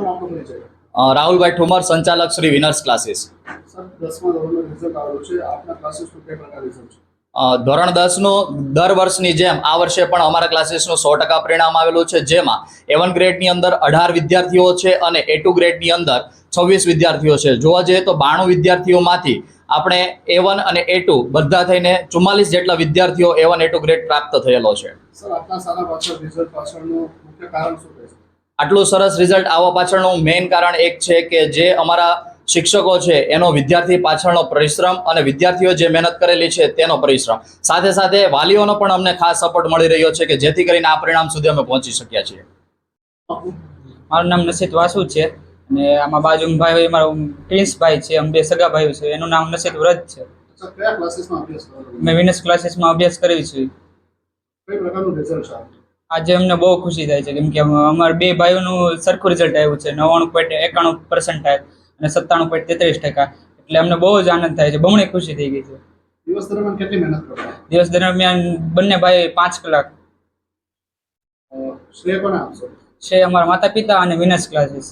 आपको परिचय રાહુલભાઈ ઠુમર, સંચાલક શ્રી વિનર્સ ક્લાસીસ. सर 10मा ધોરણનું રિઝલ્ટ આવેલું છે આપના ક્લાસીસનું કઈ પ્રકાર રિઝલ્ટ છે? ધોરણ 10નું દર વર્ષની જેમ આ વર્ષે પણ અમારા ક્લાસીસનું 100% પરિણામ આવેલું છે, જેમાં A1 ગ્રેડની અંદર 18 વિદ્યાર્થીઓ છે અને A2 ગ્રેડની અંદર 26 વિદ્યાર્થીઓ છે. જોવા જઈએ તો 92 વિદ્યાર્થીઓમાંથી આપણે A1 અને A2 બધા થઈને 44 જેટલા વિદ્યાર્થીઓ A1 A2 ગ્રેડ પ્રાપ્ત થયેલો છે. સર આપના સારા પાછળ રિઝલ્ટ પાછળનું મુખ્ય કારણ શું છે? આટલું સરસ રિઝલ્ટ આવવા પાછળનું મેઇન કારણ એક છે કે જે અમારા શિક્ષકો છે એનો વિદ્યાર્થી પાછળનો પરિશ્રમ અને વિદ્યાર્થીઓ જે મહેનત કરેલી છે તેનો પરિશ્રમ, સાથે સાથે વાલીઓનો પણ અમને ખાસ સપોર્ટ મળી રહ્યો છે કે જેથી કરીને આ પરિણામ સુધી અમે પહોંચી શક્યા છીએ. મારું નામ નસીદ વાસુ છે અને આમાં બાજુમાં ભાઈ હોય મારો પ્રિન્સ ભાઈ છે, અમે બે સગા ભાઈઓ છે. એનું નામ નસીદ વ્રત છે. સર કયા ક્લાસીસમાં અભ્યાસ કરો છો? મેં વિનસ ક્લાસીસમાં અભ્યાસ કર્યો છે. કઈ પ્રકારનું રિઝલ્ટ છે? આજે અમને બહુ ખુશી થાય છે કેમ કે અમારા બે ભાઈઓનું સરખું રિઝલ્ટ આવ્યું છે, 99.91% અને 97.33%. એટલે અમને બહુ જ આનંદ થાય છે, બમણી ખુશી થઈ ગઈ છે. દિવસ દરમિયાન કેટલી મહેનત કરો? દિવસ દરમિયાન બંને ભાઈ 5 કલાક. શ્રેય કોને આપશો? છે અમારા માતા પિતા અને વિનસ ક્લાસીસ.